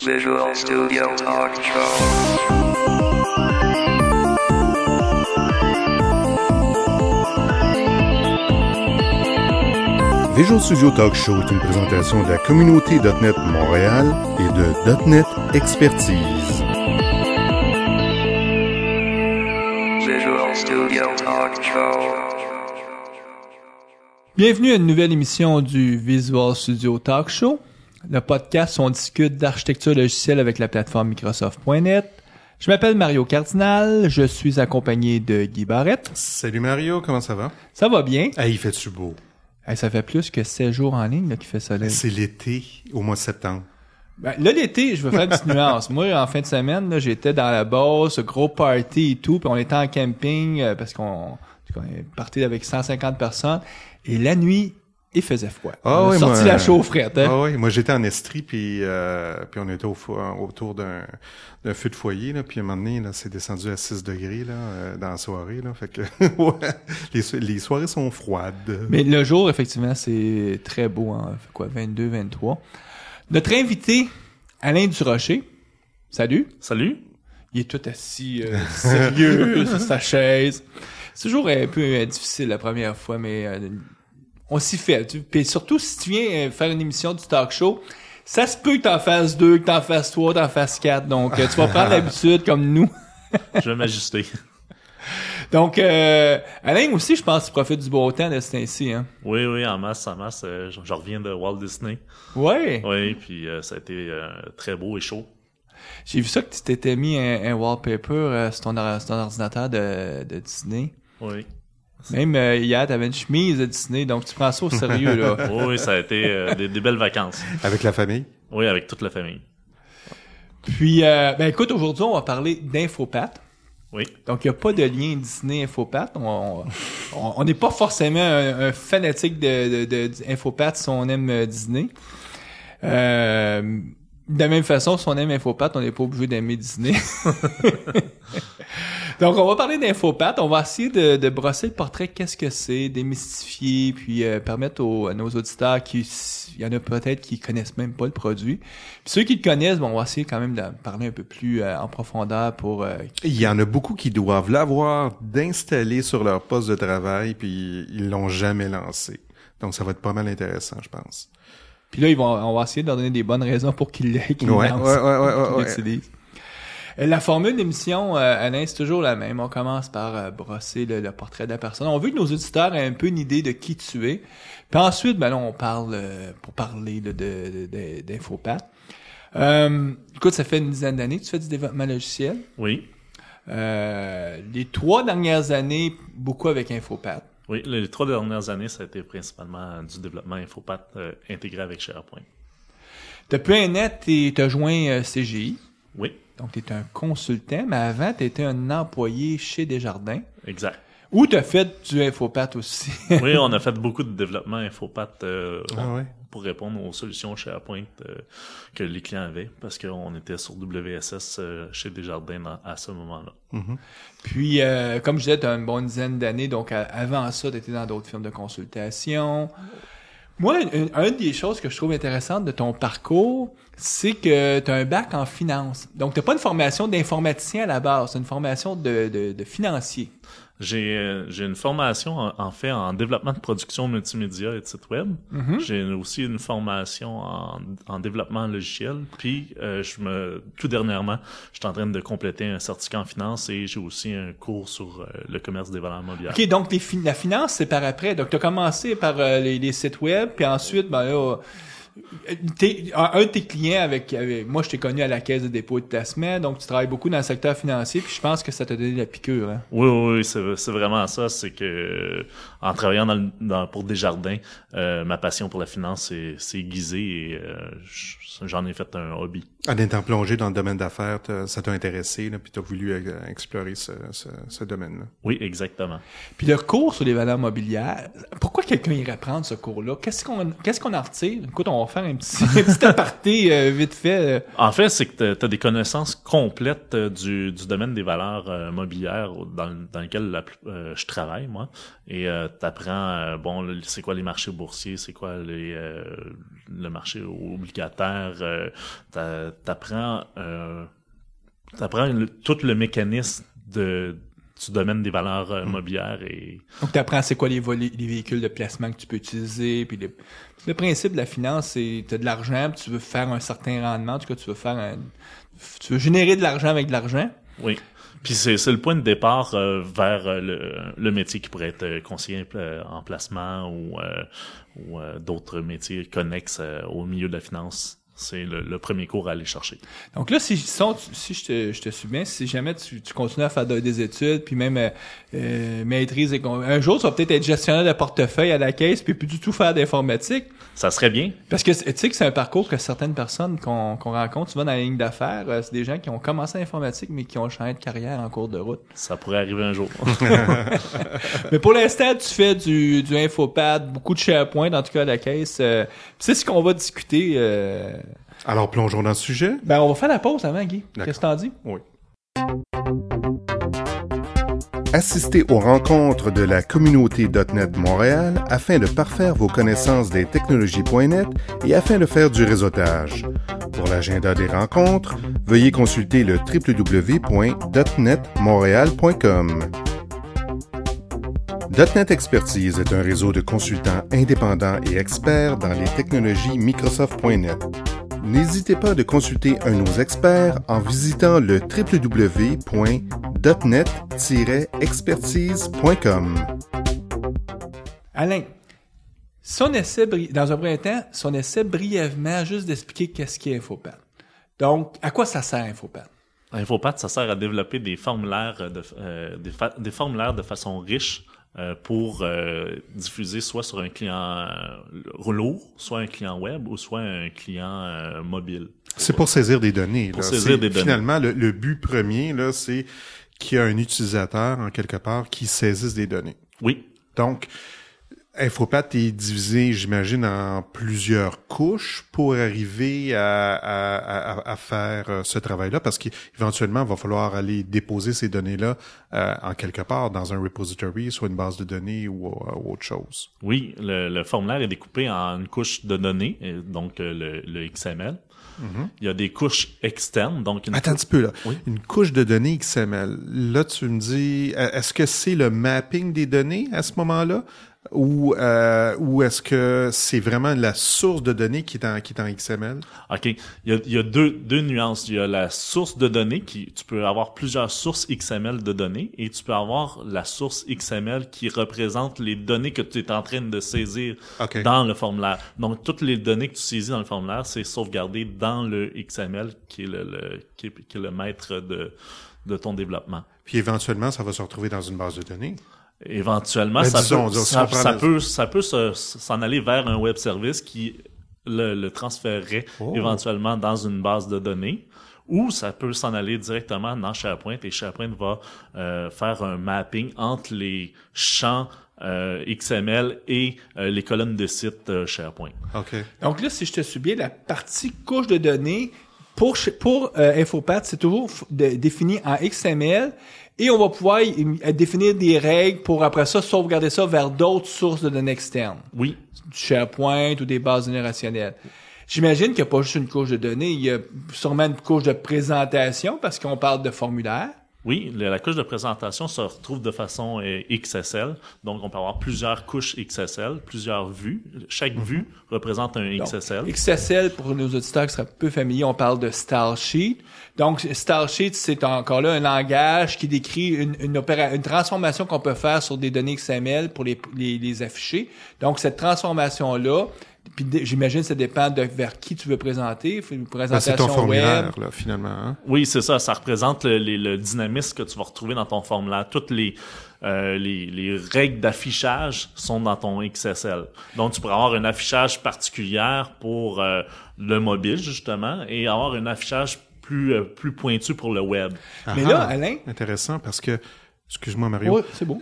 Visual Studio Talk Show. Visual Studio Talk Show est une présentation de la communauté .NET Montréal et de .NET Expertise. Visual Studio Talk Show. Bienvenue à une nouvelle émission du Visual Studio Talk Show, le podcast où on discute d'architecture logicielle avec la plateforme Microsoft.net. Je m'appelle Mario Cardinal, je suis accompagné de Guy Barrette. Salut Mario, comment ça va? Ça va bien. Hey, il fait-tu beau? Hey, ça fait plus que 7 jours en ligne là, qu'il fait soleil. C'est l'été, au mois de septembre. Ben, là, l'été, je veux faire une petite nuance. Moi, en fin de semaine, là, j'étais dans la Beauce, gros party et tout, puis on était en camping parce qu'on est parti avec 150 personnes. Et la nuit, il faisait froid. On a sorti la chaufferette. Hein? Ah oui, moi j'étais en Estrie, puis on était autour d'un feu de foyer, là, puis à un moment donné, là, c'est descendu à 6 degrés là, dans la soirée. Là, fait que ouais, les soirées sont froides. Mais le jour, effectivement, c'est très beau. Hein? Fait quoi, 22, 23. Notre invité, Alain Durocher. Salut. Salut. Il est tout assis, sérieux, sur sa chaise. C'est toujours un peu difficile la première fois, mais on s'y fait. Puis surtout, si tu viens faire une émission du talk show, ça se peut que t'en fasses 2, que t'en fasses 3, t'en fasses 4. Donc, tu vas prendre l'habitude comme nous. Je vais m'ajuster. Donc, Alain aussi, je pense, profite du beau temps de ce temps-ci. Hein? Oui, en masse. Je reviens de Walt Disney. Ouais. Oui, puis ça a été très beau et chaud. J'ai vu ça que tu t'étais mis un wallpaper sur ton ordinateur de Disney. Oui. Même hier, t'avais une chemise de Disney, donc tu prends ça au sérieux, là. Oui, ça a été des belles vacances. Avec la famille? Oui, avec toute la famille. Puis, ben écoute, aujourd'hui, on va parler d'Infopat. Oui. Donc, il n'y a pas de lien Disney-Infopat. On n'est pas forcément un fanatique de Infopat si on aime Disney. De la même façon, si on aime Infopat, on n'est pas obligé d'aimer Disney. Donc, on va parler d'Infopat. On va essayer de brosser le portrait, qu'est-ce que c'est, démystifier, puis permettre à nos auditeurs il y en a peut-être qui connaissent même pas le produit. Puis ceux qui le connaissent, bon, on va essayer quand même de parler un peu plus en profondeur pour... Il y en a beaucoup qui doivent l'avoir d'installer sur leur poste de travail, puis ils l'ont jamais lancé. Donc, ça va être pas mal intéressant, je pense. Puis là, on va essayer de leur donner des bonnes raisons pour qu'ils lancent, qu'ils l'utilisent. La formule d'émission, Alain, c'est toujours la même. On commence par brosser le portrait de la personne. On veut que nos auditeurs aient un peu une idée de qui tu es. Puis ensuite, ben là, on parle pour parler d'Infopat. Écoute, ça fait une dizaine d'années que tu fais du développement logiciel. Oui. Les 3 dernières années, beaucoup avec Infopat. Oui, les 3 dernières années, ça a été principalement du développement Infopat intégré avec SharePoint. Depuis un an, t'as joint CGI. Oui. Donc, tu es un consultant, mais avant, tu étais un employé chez Desjardins. Exact. Où tu as fait du Infopat aussi. Oui, on a fait beaucoup de développement Infopat ouais. pour répondre aux solutions SharePoint que les clients avaient, parce qu'on était sur WSS chez Desjardins à ce moment-là. Mm-hmm. Puis, comme je disais, tu as une bonne dizaine d'années, donc avant ça, tu étais dans d'autres firmes de consultation. Moi, une des choses que je trouve intéressante de ton parcours, c'est que tu as un bac en finance. Donc, tu n'as pas une formation d'informaticien à la base, c'est une formation de financier. J'ai une formation en fait en développement de production multimédia et de site web. Mm-hmm. J'ai aussi une formation en développement logiciel. Puis tout dernièrement, je suis en train de compléter un certificat en finance et j'ai aussi un cours sur le commerce des valeurs mobilières. OK, donc la finance, c'est par après. Donc, tu as commencé par les sites web, puis ensuite, ben là, un de tes clients avec moi, je t'ai connu à la Caisse de dépôt et de placement, donc tu travailles beaucoup dans le secteur financier, puis je pense que ça t'a donné la piqûre. Hein? Oui, c'est vraiment ça. C'est que en travaillant pour Desjardins, ma passion pour la finance s'est aiguisée et j'en ai fait un hobby. En étant plongé dans le domaine d'affaires, ça t'a intéressé, là, puis t'as voulu explorer ce domaine-là. Oui, exactement. Puis le cours sur les valeurs mobilières, pourquoi quelqu'un irait prendre ce cours-là? Qu'est-ce qu'on en retire? Écoute, on faire un petit aparté vite fait. En fait, c'est que tu as des connaissances complètes du domaine des valeurs mobilières dans lequel je travaille, moi. Et tu apprends, c'est quoi les marchés boursiers, c'est quoi le marché obligataire. T'apprends tout le mécanisme du domaine des valeurs mobilières. Donc, tu apprends c'est quoi les véhicules de placement que tu peux utiliser. Puis le principe de la finance, c'est tu as de l'argent, puis tu veux faire un certain rendement. En tout cas, tu veux générer de l'argent avec de l'argent. Oui. Puis c'est le point de départ vers le métier qui pourrait être conseiller en placement ou d'autres métiers connexes au milieu de la finance. C'est le premier cours à aller chercher. Donc là, si je te suis bien, si jamais tu continues à faire des études, puis même maîtrise, un jour, tu vas peut-être être gestionnaire de portefeuille à la caisse, puis plus du tout faire d'informatique. Ça serait bien. Parce que tu sais que c'est un parcours que certaines personnes qu'on rencontre souvent dans la ligne d'affaires, c'est des gens qui ont commencé l'informatique, mais qui ont changé de carrière en cours de route. Ça pourrait arriver un jour. Mais pour l'instant, tu fais du Infopad, beaucoup de SharePoint, en tout cas à la caisse. C'est ce qu'on va discuter. Alors, plongeons dans le sujet. Ben, on va faire la pause avant, Guy. Qu'est-ce que t'en dis? Oui. Assistez aux rencontres de la communauté .NET Montréal afin de parfaire vos connaissances des technologies.net et afin de faire du réseautage. Pour l'agenda des rencontres, veuillez consulter le www.netmontréal.com. .NET Expertise est un réseau de consultants indépendants et experts dans les technologies Microsoft.net. N'hésitez pas de consulter un de nos experts en visitant le www.net-expertise.com. Alain, si on essaie, dans un premier temps, si on essaie brièvement juste d'expliquer qu'est-ce qu'est Infopad. Donc, à quoi ça sert Infopad? Infopad, ça sert à développer des formulaires des formulaires de façon riche pour diffuser soit sur un client lourd, soit un client web ou soit un client mobile. C'est pour saisir des données. Pour saisir des données. Finalement, le but premier, là, c'est qu'il y a un utilisateur, en quelque part, qui saisisse des données. Oui. Donc, Infopad est divisé, j'imagine, en plusieurs couches pour arriver à faire ce travail-là, parce qu'éventuellement, il va falloir aller déposer ces données-là en quelque part dans un repository, soit une base de données ou autre chose. Oui, le formulaire est découpé en une couche de données, donc le XML. Mm-hmm. Il y a des couches externes, donc Attends un petit peu là. Oui? Une couche de données XML. Là, tu me dis, est-ce que c'est le mapping des données à ce moment-là? Ou est-ce que c'est vraiment la source de données qui est en XML? OK. Il y a deux nuances. Il y a la source de données tu peux avoir plusieurs sources XML de données et tu peux avoir la source XML qui représente les données que tu es en train de saisir dans le formulaire. Donc, toutes les données que tu saisis dans le formulaire, c'est sauvegardé dans le XML qui est le maître de ton développement. Puis éventuellement, ça va se retrouver dans une base de données. Éventuellement, ça peut s'en aller vers un web service qui le transférerait éventuellement dans une base de données, ou ça peut s'en aller directement dans SharePoint et SharePoint va faire un mapping entre les champs XML et les colonnes de site SharePoint. Okay. Donc là, si je te suis bien, la partie couche de données pour Infopad, c'est toujours défini en XML. Et on va pouvoir définir des règles pour, après ça, sauvegarder ça vers d'autres sources de données externes. Oui. Du SharePoint ou des bases données relationnelles. J'imagine qu'il n'y a pas juste une couche de données, il y a sûrement une couche de présentation parce qu'on parle de formulaire. Oui, la couche de présentation se retrouve de façon XSL. Donc, on peut avoir plusieurs couches XSL, plusieurs vues. Chaque vue représente un XSL. Donc, XSL, pour nos auditeurs qui seraient peu familiers, on parle de Stylesheet. Donc, Stylesheet, c'est encore là un langage qui décrit une transformation qu'on peut faire sur des données XML pour les afficher. Donc, cette transformation-là, puis j'imagine que ça dépend de vers qui tu veux présenter. Une présentation c'est ton formulaire, web. là, finalement. Hein? Oui, c'est ça. Ça représente le dynamisme que tu vas retrouver dans ton formulaire. Toutes les règles d'affichage sont dans ton XSL. Donc, tu pourras avoir un affichage particulier pour le mobile, justement, et avoir un affichage plus pointu pour le web. Mais là, Alain... Intéressant, parce que... Excuse-moi, Mario. Oui, c'est beau.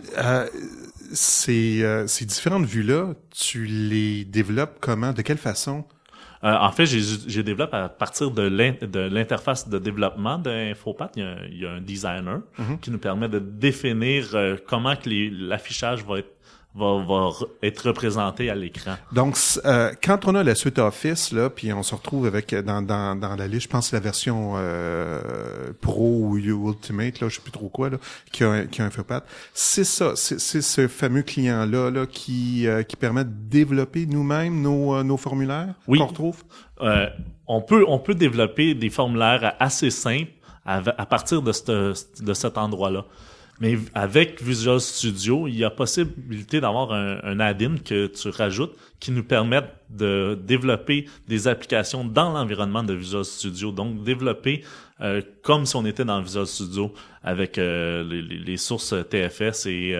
Ces différentes vues-là, tu les développes comment? De quelle façon? En fait, j'ai développé à partir de l'interface de développement d'InfoPath. Il y a un designer qui nous permet de définir comment que l'affichage va être représenté à l'écran. Donc, quand on a la suite Office, là, puis on se retrouve avec dans la liste, je pense que c'est la version Pro ou Ultimate, là, je sais plus trop quoi, là, qui a un InfoPath. C'est ça, c'est ce fameux client-là qui permet de développer nous-mêmes nos formulaires qu'on retrouve. On peut développer des formulaires assez simples à partir de cet endroit-là. Mais avec Visual Studio, il y a possibilité d'avoir un add-in que tu rajoutes qui nous permet de développer des applications dans l'environnement de Visual Studio. Donc, développer comme si on était dans Visual Studio avec les sources TFS et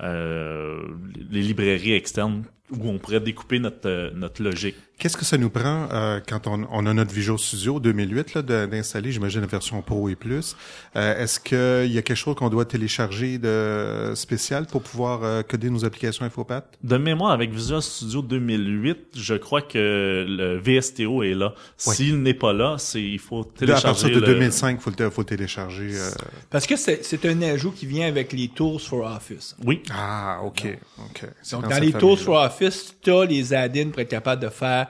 les librairies externes où on pourrait découper notre logique. Qu'est-ce que ça nous prend quand on a notre Visual Studio 2008 là d'installer, j'imagine la version Pro et plus. Est-ce qu'il y a quelque chose qu'on doit télécharger de spécial pour pouvoir coder nos applications InfoPath? De mémoire, avec Visual Studio 2008, je crois que le VSTO est là. Oui. S'il n'est pas là, il faut télécharger. À partir de 2005, faut télécharger. Parce que c'est un ajout qui vient avec les Tools for Office. Oui. Ah, OK. Donc, dans les Tools for Office, tu as les add-ins pour être capable de faire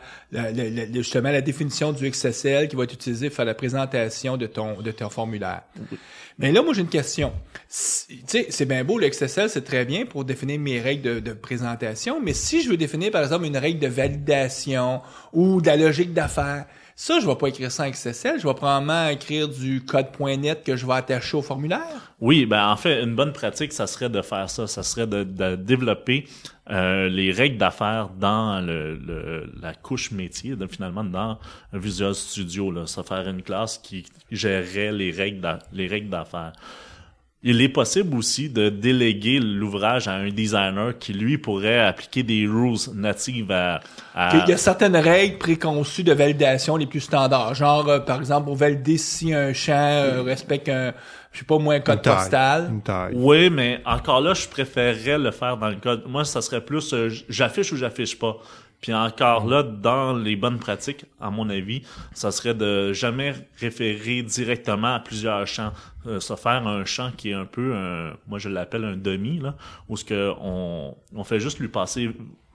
justement la définition du XSL qui va être utilisé pour faire la présentation de ton formulaire. Oui. Mais là, moi, j'ai une question. Tu sais, c'est bien beau, le XSL, c'est très bien pour définir mes règles de présentation, mais si je veux définir, par exemple, une règle de validation ou de la logique d'affaires, ça, je vais pas écrire ça en XSL, je vais probablement écrire du code.net que je vais attacher au formulaire. Oui, ben en fait, une bonne pratique, ça serait de faire ça. Ça serait de développer les règles d'affaires dans la couche métier, finalement dans Visual Studio. Là, ça faire une classe qui gérerait les règles d'affaires. Il est possible aussi de déléguer l'ouvrage à un designer qui, lui, pourrait appliquer des rules natives à... Il y a certaines règles préconçues de validation les plus standards. Genre, par exemple, pour valider si un champ respecte un code postal. Une taille. Oui, mais encore là, je préférerais le faire dans le code. Moi, ça serait plus j'affiche ou j'affiche pas. Puis encore là, dans les bonnes pratiques, à mon avis, ça serait de jamais référer directement à plusieurs champs. Se faire un champ qui est un peu, moi je l'appelle un dummy, là, où ce que on fait juste lui passer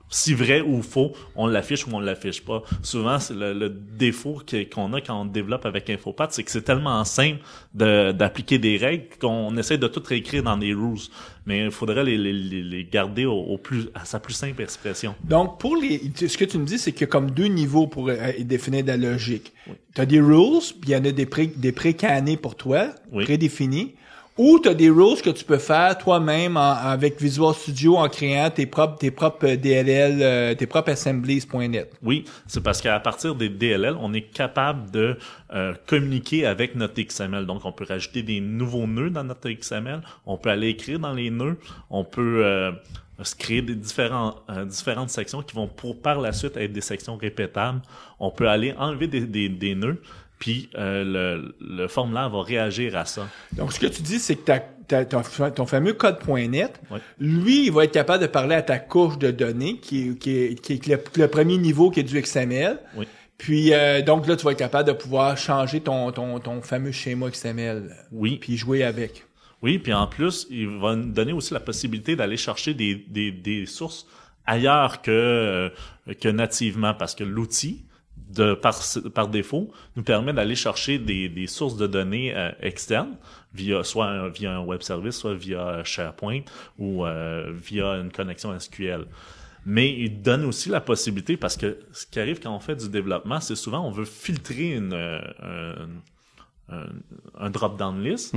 si vrai ou faux, on l'affiche ou on l'affiche pas. Souvent, c'est le défaut qu'on a quand on développe avec InfoPath, c'est que c'est tellement simple d'appliquer des règles qu'on essaie de tout réécrire dans des rules. Mais il faudrait les garder à sa plus simple expression. Donc, ce que tu me dis, c'est qu'il y a comme deux niveaux pour définir de la logique. Oui. Tu as des rules, puis il y en a des pré-cannés pour toi, oui, prédéfinis. Ou tu as des rules que tu peux faire toi-même avec Visual Studio en créant tes propres DLL, tes propres assemblies.net. Oui, c'est parce qu'à partir des DLL, on est capable de communiquer avec notre XML. Donc, on peut rajouter des nouveaux nœuds dans notre XML. On peut aller écrire dans les nœuds. On peut se créer des différentes sections qui vont par la suite être des sections répétables. On peut aller enlever des nœuds. Puis le formulaire va réagir à ça. Donc, ce que tu dis, c'est que ton fameux code.net, oui, lui, il va être capable de parler à ta couche de données, qui est le premier niveau qui est du XML. Oui. Puis, donc là, tu vas être capable de pouvoir changer ton fameux schéma XML. Oui. Puis jouer avec. Oui, puis en plus, il va nous donner aussi la possibilité d'aller chercher des sources ailleurs que nativement, parce que l'outil, par défaut, nous permet d'aller chercher des sources de données externes soit via un web service, soit via SharePoint ou via une connexion SQL. Mais il donne aussi la possibilité, parce que ce qui arrive quand on fait du développement, c'est souvent on veut filtrer un drop-down list,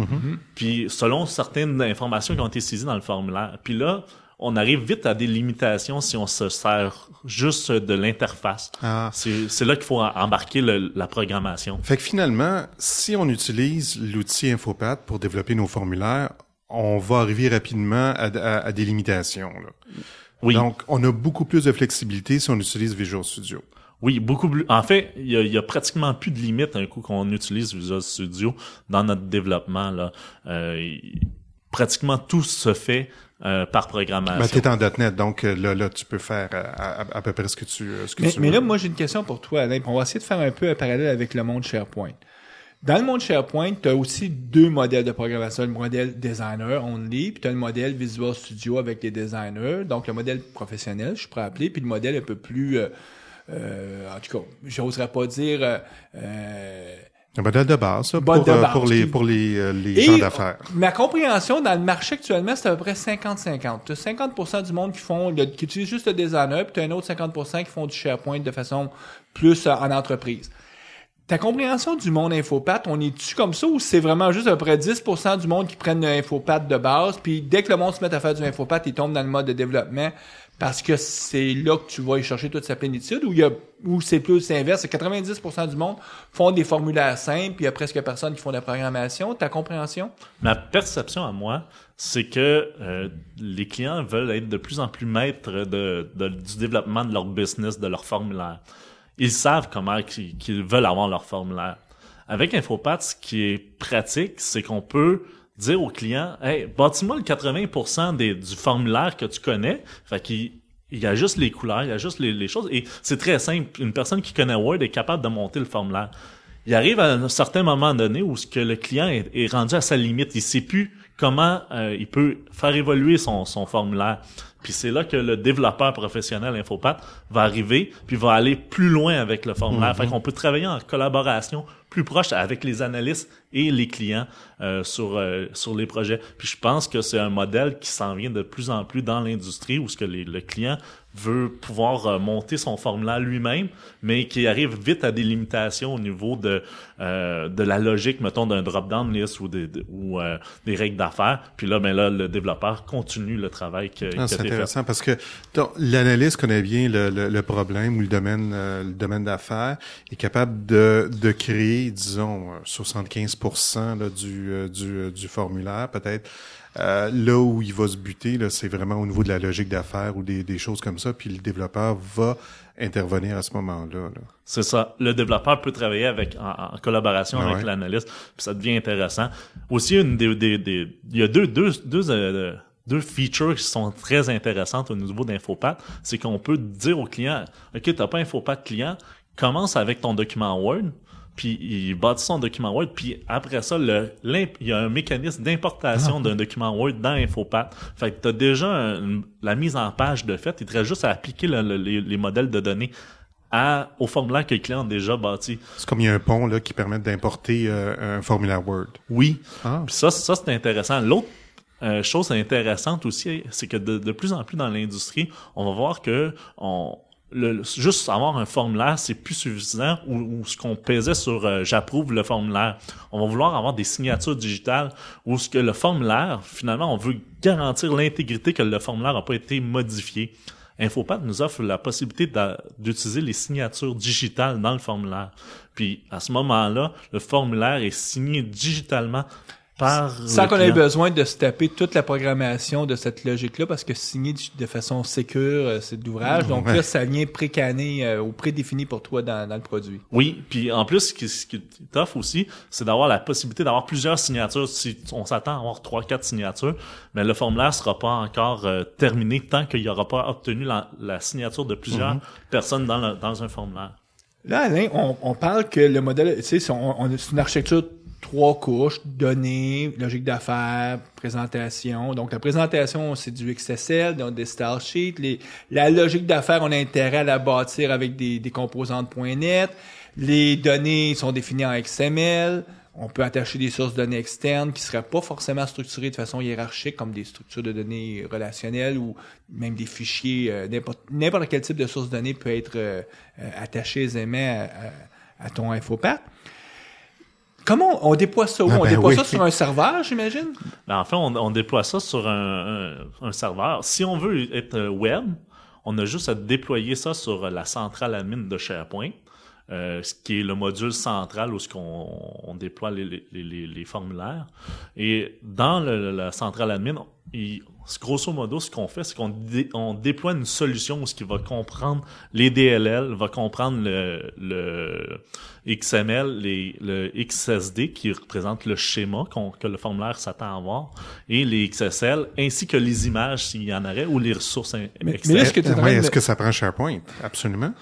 puis selon certaines informations qui ont été saisies dans le formulaire. Puis là, on arrive vite à des limitations si on se sert juste de l'interface. Ah. C'est là qu'il faut embarquer la programmation. Fait que finalement, si on utilise l'outil InfoPath pour développer nos formulaires, on va arriver rapidement à des limitations, là. Oui. Donc, on a beaucoup plus de flexibilité si on utilise Visual Studio. Oui, beaucoup plus. En fait, il y a pratiquement plus de limites un coup qu'on utilise Visual Studio dans notre développement, là. pratiquement tout se fait par programmation. Ben, t'es en .NET, donc là, tu peux faire à peu près ce que tu veux. Mais là, moi, j'ai une question pour toi, Alain. On va essayer de faire un peu un parallèle avec le monde SharePoint. Dans le monde SharePoint, tu as aussi deux modèles de programmation. Le modèle designer only, puis tu as le modèle Visual Studio avec les designers. Donc, le modèle professionnel, je pourrais appeler, puis le modèle un peu plus... en tout cas, j'oserais pas dire... un modèle de base, ça, pour les gens d'affaires. Ma compréhension, dans le marché actuellement, c'est à peu près 50-50. Tu as 50% du monde qui utilise juste le designer, puis tu as un autre 50% qui font du SharePoint de façon plus en entreprise. Ta compréhension du monde Infopat, on est-tu comme ça ou c'est vraiment juste à peu près 10% du monde qui prennent l'Infopat de base, puis dès que le monde se met à faire du Infopat, ils tombent dans le mode de développement parce que c'est là que tu vas y chercher toute sa plénitude ou c'est plus l'inverse, c'est 90% du monde font des formulaires simples, puis il y a presque personne qui font de la programmation. Ta compréhension? Ma perception à moi, c'est que les clients veulent être de plus en plus maîtres du développement de leur business, de leur formulaire. Ils savent comment qu'ils veulent avoir leur formulaire. Avec Infopat, ce qui est pratique, c'est qu'on peut dire au client, hey, bâtis-moi le 80% du formulaire que tu connais. Fait qu'il y a juste les couleurs, il y a juste les choses. Et c'est très simple. Une personne qui connaît Word est capable de monter le formulaire. Il arrive à un certain moment donné où ce que le client est rendu à sa limite. Il sait plus comment il peut faire évoluer son formulaire. Puis c'est là que le développeur professionnel Infopat va arriver puis va aller plus loin avec le formulaire. Fait qu'on peut travailler en collaboration plus proche avec les analystes et les clients sur les projets. Puis je pense que c'est un modèle qui s'en vient de plus en plus dans l'industrie où ce que le client veut pouvoir monter son formulaire lui-même, mais qui arrive vite à des limitations au niveau de la logique, mettons, d'un drop-down list ou des règles d'affaires. Puis là, le développeur continue le travail qui a été fait. C'est intéressant parce que l'analyste connaît bien le problème ou le domaine d'affaires, est capable de créer, disons, 75% là, du formulaire, peut-être. Là où il va se buter, là, c'est vraiment au niveau de la logique d'affaires ou des choses comme ça, puis le développeur va intervenir à ce moment-là. Là. C'est ça. Le développeur peut travailler en collaboration avec l'analyste, puis ça devient intéressant. Aussi, il y a deux features qui sont très intéressantes au niveau d'Infopat, c'est qu'on peut dire au client, OK, t'as pas Infopat client, commence avec ton document Word, puis il bâtit son document Word, puis après ça, il y a un mécanisme d'importation d'un document Word dans Infopat. Fait que t'as déjà la mise en page de fait, il te reste juste à appliquer les modèles de données au formulaire que le client a déjà bâti. C'est comme il y a un pont là qui permet d'importer un formulaire Word. Oui. Puis ça c'est intéressant. L'autre chose intéressante aussi, c'est que de plus en plus dans l'industrie, on va voir que juste avoir un formulaire, c'est plus suffisant ou ce qu'on pesait sur j'approuve le formulaire. On va vouloir avoir des signatures digitales où ce que le formulaire, finalement, on veut garantir l'intégrité que le formulaire n'a pas été modifié. Infopat nous offre la possibilité d'utiliser les signatures digitales dans le formulaire. Puis à ce moment-là, le formulaire est signé digitalement sans qu'on ait besoin de se taper toute la programmation de cette logique-là, parce que signé de façon sécure, c'est de l'ouvrage. Donc là, ça vient pré-canné ou prédéfini pour toi dans le produit. Oui, puis en plus, ce qui t'offre aussi, c'est d'avoir la possibilité d'avoir plusieurs signatures. Si on s'attend à avoir 3-4 signatures, mais le formulaire sera pas encore terminé tant qu'il n'y aura pas obtenu la signature de plusieurs personnes dans un formulaire. Là, Alain, on parle que le modèle, tu sais, c'est une architecture 3 couches, données, logique d'affaires, présentation. Donc, la présentation, c'est du XSL, donc des style sheets. La logique d'affaires, on a intérêt à la bâtir avec des composantes .NET. Les données sont définies en XML. On peut attacher des sources de données externes qui seraient pas forcément structurées de façon hiérarchique, comme des structures de données relationnelles ou même des fichiers. N'importe quel type de source de données peut être attaché aisément à ton Infopat. Comment on déploie ça où? On déploie ça sur un serveur, j'imagine? En fait, on déploie ça sur un serveur. Si on veut être web, on a juste à déployer ça sur la centrale admin de SharePoint. ce qui est le module central où on déploie les formulaires. Et dans la centrale admin, grosso modo, ce qu'on fait, c'est qu'on déploie une solution où ce qui va comprendre les DLL, va comprendre le XML, le XSD qui représente le schéma que le formulaire s'attend à voir, et les XSL, ainsi que les images s'il y en aurait, ou les ressources externes. Est-ce que ça prend SharePoint? Absolument.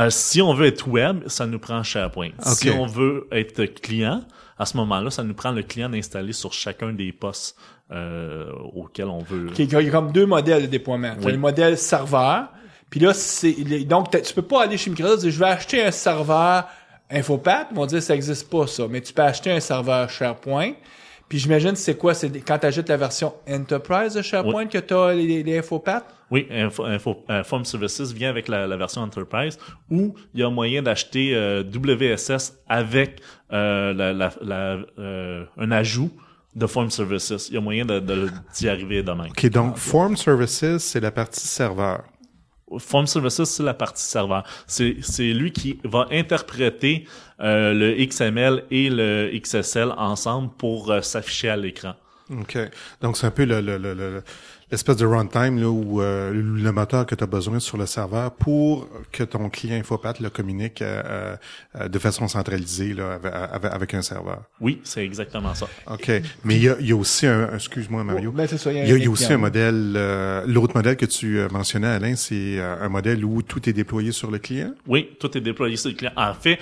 Si on veut être web, ça nous prend SharePoint. Okay. Si on veut être client, à ce moment-là, ça nous prend le client d'installer sur chacun des postes auxquels on veut. Il y a comme 2 modèles de déploiement. Oui. Le modèle serveur, puis là, donc tu peux pas aller chez Microsoft et dire je vais acheter un serveur Infopath, ils vont dire ça existe pas ça, mais tu peux acheter un serveur SharePoint. Puis j'imagine c'est quoi, c'est quand tu achètes la version Enterprise de SharePoint que tu as les Infopath? Oui, Form Services vient avec la version Enterprise, où il y a moyen d'acheter WSS avec un ajout de Form Services. Il y a moyen d'y arriver de même. OK, donc Form Services, c'est la partie serveur. Form Services, c'est la partie serveur. C'est lui qui va interpréter le XML et le XSL ensemble pour s'afficher à l'écran. OK. Donc, c'est un peu l'espèce de runtime là où le moteur que tu as besoin sur le serveur pour que ton client Infopath le communique de façon centralisée là, avec un serveur. Oui, c'est exactement ça. OK. Mais il y a aussi excuse-moi Mario. Ben c'est ça, il y a aussi un modèle, l'autre modèle que tu mentionnais Alain, c'est un modèle où tout est déployé sur le client? Oui, tout est déployé sur le client. En fait,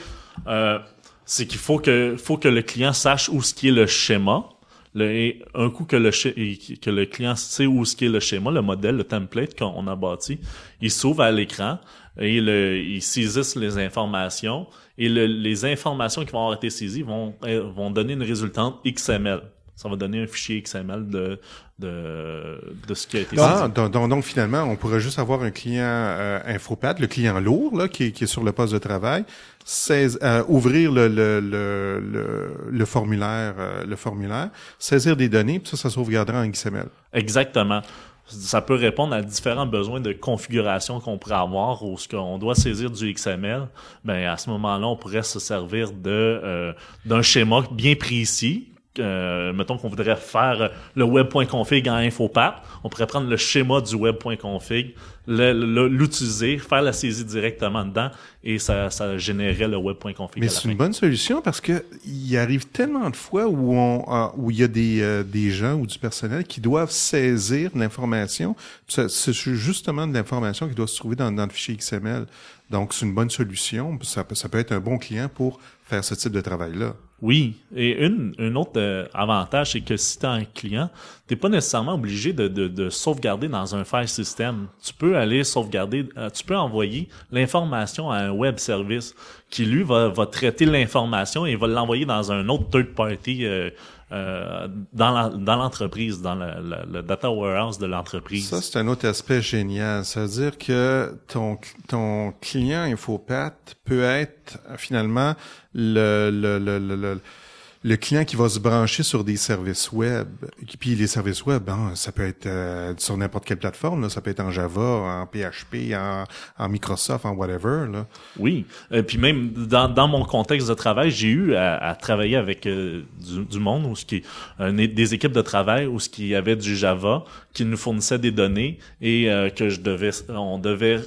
c'est qu'il faut que le client sache où ce qui est le schéma. Un coup que le client sait où ce qui est le schéma, le modèle, le template qu'on a bâti, il s'ouvre à l'écran et il saisisse les informations et les informations qui vont avoir été saisies vont donner une résultante XML. Ça va donner un fichier XML de ce qui a été saisi. Donc finalement, on pourrait juste avoir un client Infopath, le client lourd là qui est sur le poste de travail, ouvrir le formulaire, saisir des données, puis ça sauvegardera en XML. Exactement. Ça peut répondre à différents besoins de configuration qu'on pourrait avoir ou ce qu'on doit saisir du XML. Ben à ce moment-là, on pourrait se servir d'un schéma bien précis. Mettons qu'on voudrait faire le web.config en Infopath, on pourrait prendre le schéma du web.config, l'utiliser, faire la saisie directement dedans et ça générerait le web.config. Mais c'est une bonne solution parce que il arrive tellement de fois où il y a des gens ou du personnel qui doivent saisir de l'information. C'est justement de l'information qui doit se trouver dans le fichier XML. Donc c'est une bonne solution. Ça peut être un bon client pour faire ce type de travail-là. Oui, et un autre avantage, c'est que si tu as un client, t'es pas nécessairement obligé de sauvegarder dans un file system. Tu peux aller sauvegarder, tu peux envoyer l'information à un web service qui, lui, va traiter l'information et va l'envoyer dans un autre third party dans l'entreprise, dans le data warehouse de l'entreprise. Ça, c'est un autre aspect génial. Ça veut dire que ton client Infopath peut être finalement le client qui va se brancher sur des services web. Puis les services web, ça peut être sur n'importe quelle plateforme, là. Ça peut être en Java, en PHP, en Microsoft, en whatever, là. Oui. Puis même dans mon contexte de travail, j'ai eu à travailler avec du monde où des équipes de travail où il y avait du Java qui nous fournissait des données et que on devait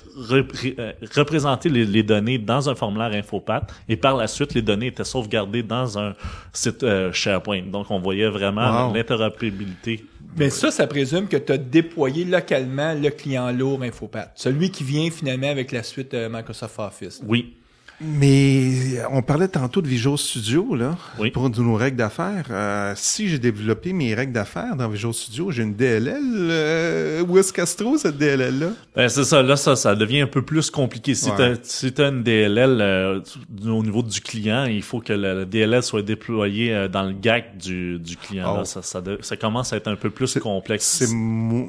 représenter les données dans un formulaire Infopath et par la suite les données étaient sauvegardées dans un site SharePoint. Donc on voyait vraiment l'interopérabilité. Mais ça présume que tu as déployé localement le client lourd Infopath, celui qui vient finalement avec la suite Microsoft Office. Oui. Mais on parlait tantôt de Visual Studio là, oui. Pour nos règles d'affaires. Si j'ai développé mes règles d'affaires dans Visual Studio, j'ai une DLL. Où est-ce qu'elle se trouve cette DLL là? Ben c'est ça. Là, ça devient un peu plus compliqué. Si t'as une DLL au niveau du client, il faut que la DLL soit déployée dans le GAC du client. Là, ça commence à être un peu plus complexe.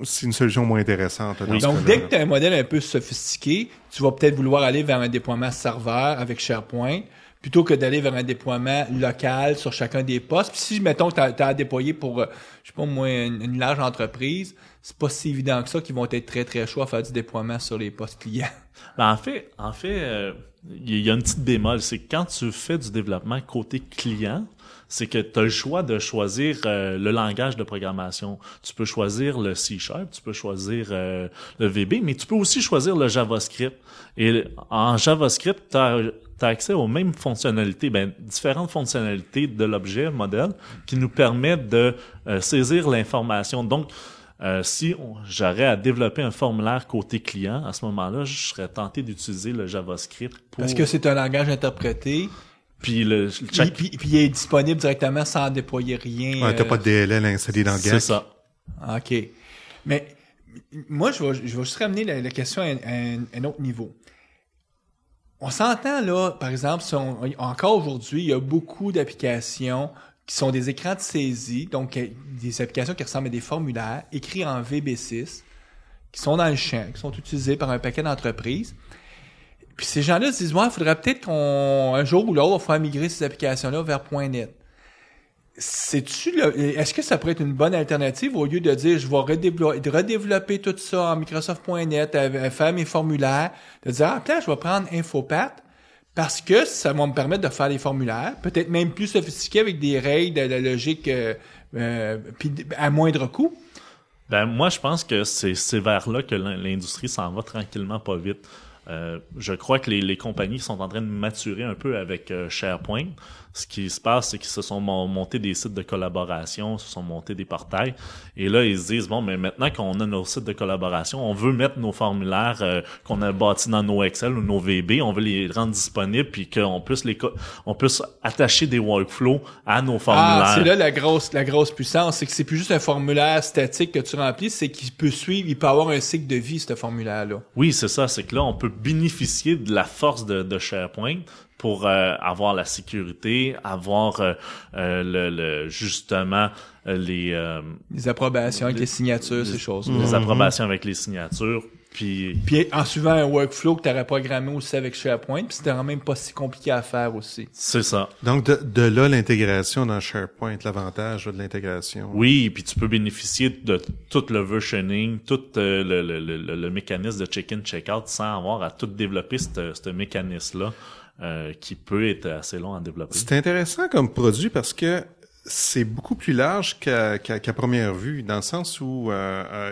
C'est une solution moins intéressante. Donc dès que tu as un modèle un peu sophistiqué, tu vas peut-être vouloir aller vers un déploiement serveur avec SharePoint plutôt que d'aller vers un déploiement local sur chacun des postes. Puis si, mettons, que tu as à déployer pour, je sais pas moi, une large entreprise, c'est pas si évident que ça qu'ils vont être très, très chauds à faire du déploiement sur les postes clients. Ben, en fait, il y a une petite bémol, c'est que quand tu fais du développement côté client, c'est que tu as le choix de choisir le langage de programmation. Tu peux choisir le C#, tu peux choisir le VB, mais tu peux aussi choisir le JavaScript. Et en JavaScript, tu as accès aux mêmes fonctionnalités, différentes fonctionnalités de l'objet modèle qui nous permettent de saisir l'information. Donc, si j'aurais à développer un formulaire côté client, à ce moment-là, je serais tenté d'utiliser le JavaScript pour... Parce que c'est un langage interprété. Puis puis il est disponible directement sans déployer rien. Ouais, t'as pas de DLL installé dans le GAC. C'est ça. OK. Mais moi, je vais juste ramener la question à un autre niveau. On s'entend là, par exemple, encore aujourd'hui, il y a beaucoup d'applications qui sont des écrans de saisie, donc des applications qui ressemblent à des formulaires écrits en VB6, qui sont dans le champ, qui sont utilisés par un paquet d'entreprises. Puis ces gens-là se disent, il faudrait peut-être un jour ou l'autre, on va faire migrer ces applications-là vers .NET. Est-ce que ça pourrait être une bonne alternative au lieu de dire, je vais redévelopper tout ça en Microsoft.net, faire mes formulaires, de dire, là, je vais prendre InfoPath, parce que ça va me permettre de faire des formulaires, peut-être même plus sophistiqués avec des règles de la logique puis à moindre coût. Moi, je pense que c'est vers là que l'industrie s'en va tranquillement, pas vite. Je crois que les compagnies sont en train de maturer un peu avec SharePoint. Ce qui se passe, c'est qu'ils se sont montés des sites de collaboration, se sont montés des portails. Et là, ils se disent, mais maintenant qu'on a nos sites de collaboration, on veut mettre nos formulaires qu'on a bâtis dans nos Excel ou nos VB, on veut les rendre disponibles puis qu'on puisse on puisse attacher des workflows à nos formulaires. C'est là la grosse puissance, c'est que c'est plus juste un formulaire statique que tu remplis, c'est qu'il peut suivre, il peut avoir un cycle de vie, ce formulaire-là. Oui, c'est ça, c'est que là, on peut bénéficier de la force de SharePoint pour avoir la sécurité, avoir justement les approbations avec les signatures, ces choses-là. Les approbations avec les signatures. Puis en suivant un workflow que tu aurais programmé aussi avec SharePoint, puis c'était quand même pas si compliqué à faire aussi. C'est ça. Donc de là l'intégration dans SharePoint, l'avantage de l'intégration. Oui, puis tu peux bénéficier de tout le versioning, tout le mécanisme de check-in, check-out sans avoir à tout développer ce mécanisme-là. Qui peut être assez long à développer. C'est intéressant comme produit parce que c'est beaucoup plus large qu'à première vue, dans le sens où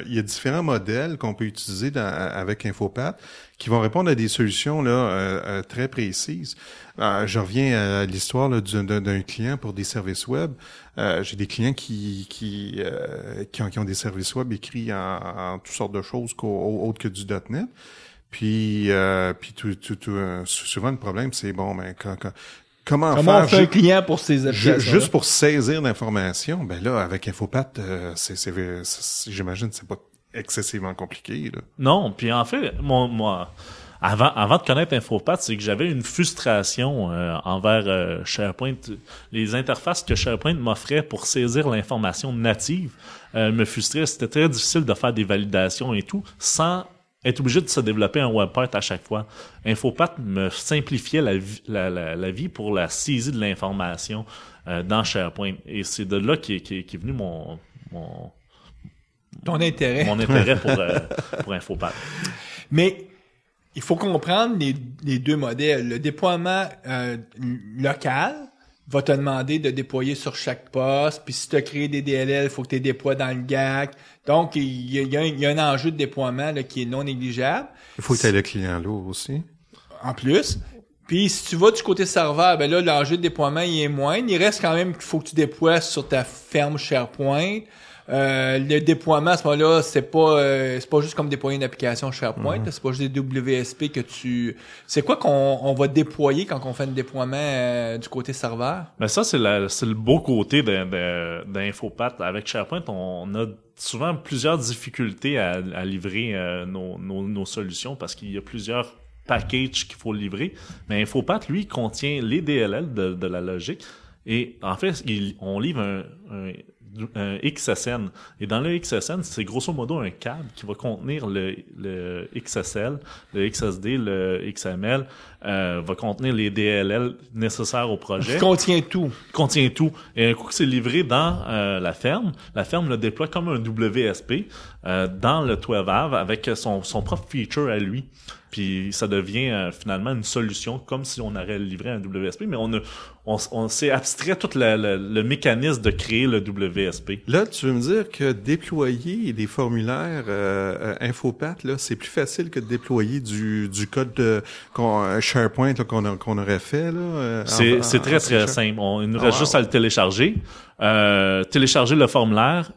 il y a différents modèles qu'on peut utiliser avec InfoPath qui vont répondre à des solutions là très précises. Je reviens à l'histoire là, d'un client pour des services web. J'ai des clients qui ont des services web écrits en toutes sortes de choses autres que du .NET. Puis souvent le problème c'est comment faire on fait un client pour ces applications juste pour saisir l'information. Là avec InfoPath j'imagine c'est pas excessivement compliqué là. Non, puis en fait moi avant de connaître InfoPath, c'est que j'avais une frustration envers SharePoint. Les interfaces que SharePoint m'offrait pour saisir l'information native me frustraient. C'était très difficile de faire des validations et tout sans être obligé de se développer un webpath à chaque fois. InfoPath me simplifiait la vie pour la saisie de l'information dans SharePoint. Et c'est de là qu'est venu ton intérêt. Mon intérêt pour InfoPath. Mais il faut comprendre les deux modèles. Le déploiement local va te demander de déployer sur chaque poste, puis si tu as créé des DLL, il faut que tu les déploies dans le GAC. Donc, il y a un enjeu de déploiement là, qui est non négligeable. Il faut que tu aies le client là aussi. En plus. Puis, si tu vas du côté serveur, là, l'enjeu de déploiement, il est moindre. Il reste quand même qu'il faut que tu déploies sur ta ferme SharePoint. Le déploiement à ce moment-là, c'est pas juste comme déployer une application SharePoint, c'est pas juste des WSP que c'est quoi qu'on va déployer quand on fait un déploiement du côté serveur? Ça c'est le beau côté d'InfoPath. Avec SharePoint, on a souvent plusieurs difficultés à livrer nos solutions parce qu'il y a plusieurs packages qu'il faut livrer. Mais InfoPath, lui, contient les DLL de la logique et en fait, on livre un XSN. Et dans le XSN, c'est grosso modo un câble qui va contenir le XSL, le XSD, le XML, va contenir les DLL nécessaires au projet. Il contient tout. Et un coup que c'est livré dans la ferme le déploie comme un WSP dans le 12av avec son propre feature à lui. Puis ça devient finalement une solution comme si on aurait livré un WSP, mais on s'est abstrait tout le mécanisme de créer le WSP. Là, tu veux me dire que déployer des formulaires Infopat, là, c'est plus facile que de déployer du code SharePoint là, qu'on aurait fait là. C'est très très simple. Il nous reste juste à le télécharger, télécharger le formulaire.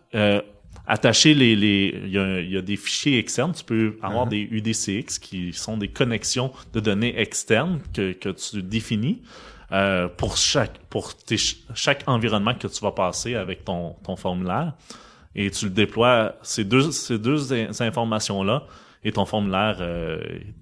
Attacher il y a des fichiers externes. Tu peux avoir des UDCX qui sont des connexions de données externes que tu définis pour chaque environnement que tu vas passer avec ton formulaire, et tu le déploies ces deux informations-là, et ton formulaire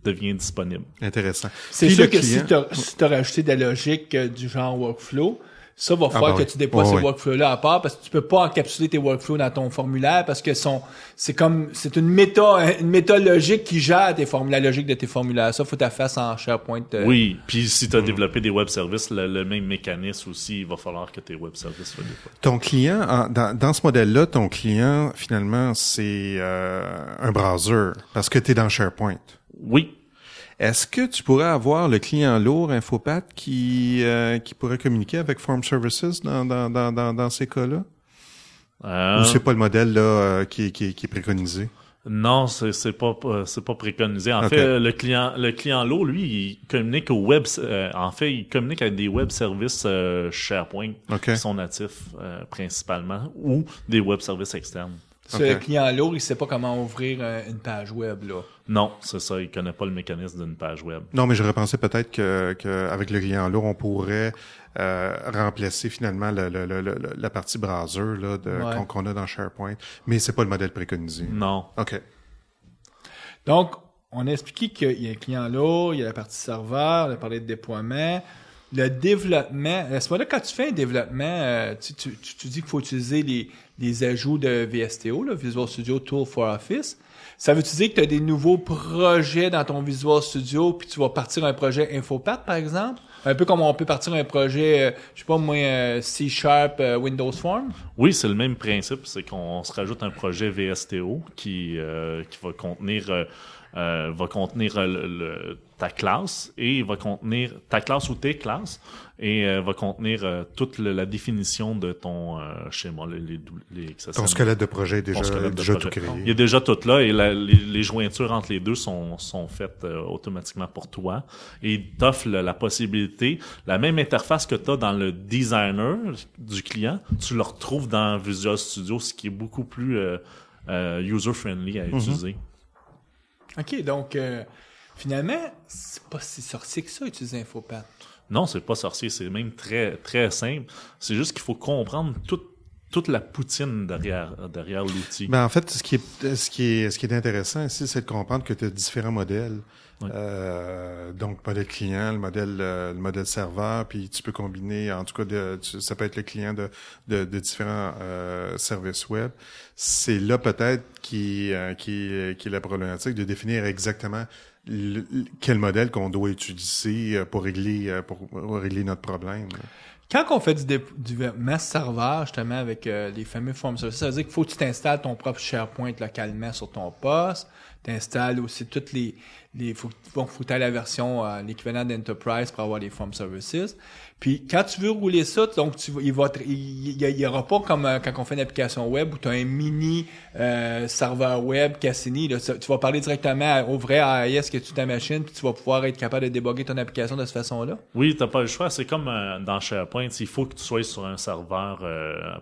devient disponible. Intéressant. C'est sûr que si tu as rajouté de la logique du genre workflow, ça va falloir que tu déploies ces workflows-là à part, parce que tu peux pas encapsuler tes workflows dans ton formulaire, parce que c'est une méta logique qui gère la logique de tes formulaires. Ça, faut que tu fasses en SharePoint. Oui, puis si tu as développé des web services, le même mécanisme aussi, il va falloir que tes web services soient déployés. Ton client, dans ce modèle-là, ton client, finalement, c'est un browser, parce que tu es dans SharePoint. Oui. Est-ce que tu pourrais avoir le client lourd Infopat qui pourrait communiquer avec Form Services dans ces cas-là? Ou c'est pas le modèle là qui est préconisé? Non, c'est pas préconisé. En fait, le client lourd, lui, il communique au web. Il communique avec des web services SharePoint qui sont natifs principalement, ou des web services externes. Le client lourd, il sait pas comment ouvrir une page web, là. Non, c'est ça, il connaît pas le mécanisme d'une page web. Non, mais j'aurais pensé peut-être que avec le client lourd, on pourrait remplacer finalement la partie browser là qu'on a dans SharePoint, mais c'est pas le modèle préconisé. Non. OK. Donc, on a expliqué qu'il y a un client lourd, il y a la partie serveur, on a parlé de déploiement. Le développement, à ce moment-là, quand tu fais un développement, tu dis qu'il faut utiliser les ajouts de VSTO, là, Visual Studio Tool for Office. Ça veut dire que tu as des nouveaux projets dans ton Visual Studio, puis tu vas partir un projet Infopat, par exemple? Un peu comme on peut partir un projet, je sais pas moi, C# Windows Form? Oui, c'est le même principe, c'est qu'on se rajoute un projet VSTO qui va contenir ta classe, et va contenir ta classe ou tes classes, et va contenir toute la définition de ton schéma, ton squelette de projet est déjà tout créé. Il est déjà tout là, et les jointures entre les deux sont faites automatiquement pour toi, et il t'offre la possibilité, la même interface que tu as dans le designer du client, tu le retrouves dans Visual Studio, ce qui est beaucoup plus user-friendly à utiliser. OK, donc finalement, c'est pas si sorcier que ça, utiliser Infopat. Non, c'est pas sorcier, c'est même très très simple. C'est juste qu'il faut comprendre toute la poutine derrière l'outil. Ben en fait, ce qui est intéressant ici, c'est de comprendre que tu as différents modèles. Oui. Donc modèle client, le modèle serveur, puis tu peux combiner, en tout cas ça peut être le client de différents services web. C'est là peut-être qui est la problématique de définir exactement quel modèle qu'on doit utiliser pour régler notre problème. Quand on fait du développement serveur, justement, avec les fameux form services, ça veut dire qu'il faut que tu t'installes ton propre SharePoint localement sur ton poste. T'installes aussi toutes faut que tu aies la version, l'équivalent d'Enterprise pour avoir les form services. Puis, quand tu veux rouler ça, donc, il y aura pas comme quand on fait une application web où tu as un mini serveur web Cassini. Là, tu vas parler directement au vrai AIS qui est sur ta machine, puis tu vas pouvoir être capable de déboguer ton application de cette façon-là. Oui, t'as pas le choix. C'est comme dans SharePoint, il faut que tu sois sur un serveur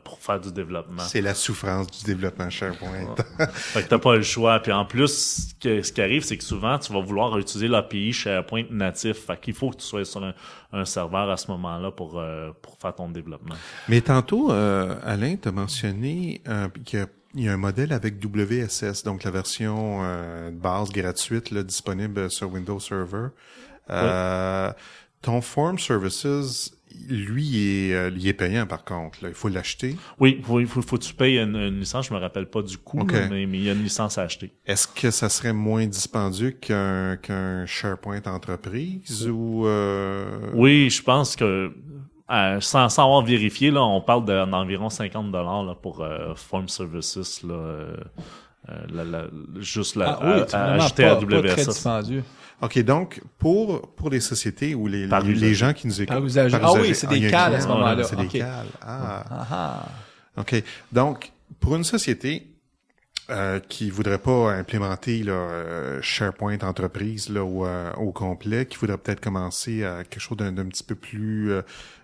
pour faire du développement. C'est la souffrance du développement SharePoint. Fait que t'as pas le choix. Puis en plus, ce qui arrive, c'est que souvent, tu vas vouloir utiliser l'API SharePoint natif. Fait qu'il faut que tu sois sur un serveur à ce moment-là pour faire ton développement. Mais tantôt, Alain, t'as mentionné qu'il y a un modèle avec WSS, donc la version de base gratuite là, disponible sur Windows Server. Oui. Ton Form Services, lui, il est payant par contre. Là. Il faut l'acheter. Oui, il faut que tu payes une licence. Je me rappelle pas du coût, okay. mais il y a une licence à acheter. Est-ce que ça serait moins dispendieux qu'un SharePoint entreprise ou Oui, je pense que sans avoir vérifié, là, on parle d'environ $50 là, pour Form Services là. ajouter à WSS. Pas très dispendieux. OK, donc, pour les sociétés ou les gens qui nous écoutent. Par usager. Oui, c'est des cales à ce moment-là. C'est des cales. OK. Donc, pour une société, qui voudrait pas implémenter SharePoint entreprise là au complet, qui voudrait peut-être commencer à quelque chose d'un petit peu plus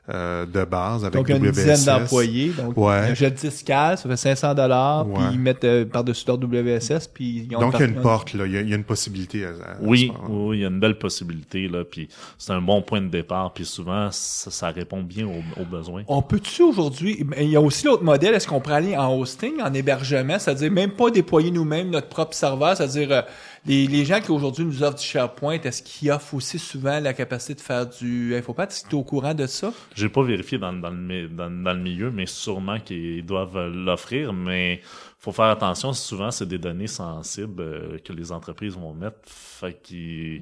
de base avec WSS. Donc, une dizaine d'employés. Donc, ouais. J'ai 10 cases, ça fait $500, puis ils mettent par-dessus leur WSS, puis ils ont donc, il y a une porte, là. Il y a une possibilité oui, il y a une belle possibilité, là, puis c'est un bon point de départ, puis souvent, ça répond bien aux besoins. On peut-tu aujourd'hui, il y a aussi l'autre modèle, est-ce qu'on pourrait aller en hosting, en hébergement, c'est-à-dire même pas déployer nous-mêmes notre propre serveur, c'est-à-dire les gens qui aujourd'hui nous offrent du SharePoint, est-ce qu'ils offrent aussi souvent la capacité de faire du InfoPath? Est-ce que tu es au courant de ça? J'ai pas vérifié dans le milieu, mais sûrement qu'ils doivent l'offrir, mais faut faire attention, souvent c'est des données sensibles que les entreprises vont mettre, fait que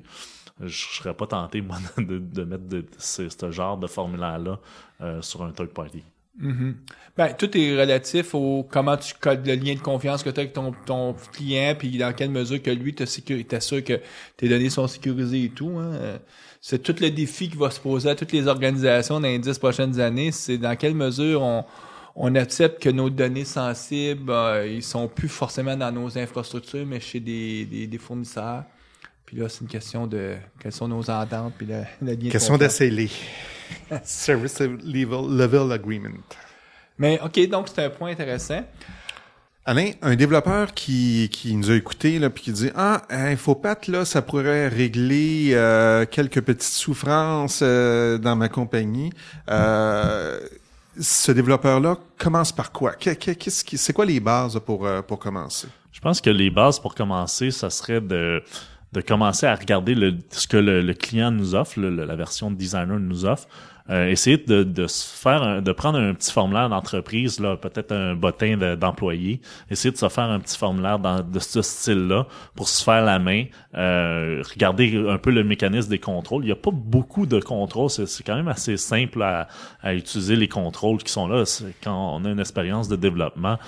je serais pas tenté moi de mettre ce genre de formulaire-là sur un third party. Mm-hmm. Ben, tout est relatif au comment tu codes le lien de confiance que tu as avec ton client, puis dans quelle mesure que lui t'assure que tes données sont sécurisées et tout. C'est tout le défi qui va se poser à toutes les organisations dans les 10 prochaines années. C'est dans quelle mesure on accepte que nos données sensibles, ils sont plus forcément dans nos infrastructures, mais chez des fournisseurs. Puis là, c'est une question de quelles sont nos ententes, puis le lien question de confiance. d'SLA. Service Level Agreement. Mais OK, donc c'est un point intéressant. Alain, un développeur qui nous a écoutés là puis qui dit InfoPath là, ça pourrait régler quelques petites souffrances dans ma compagnie. Ce développeur-là commence par quoi? C'est quoi les bases pour commencer? Je pense que les bases pour commencer, ça serait de commencer à regarder ce que le client nous offre, la version de Designer nous offre. Essayer de prendre un petit formulaire d'entreprise, là, peut-être un bottin d'employés, essayer de se faire un petit formulaire de ce style-là pour se faire la main, regarder un peu le mécanisme des contrôles. Il n'y a pas beaucoup de contrôles, c'est quand même assez simple à utiliser les contrôles qui sont là. Quand on a une expérience de développement,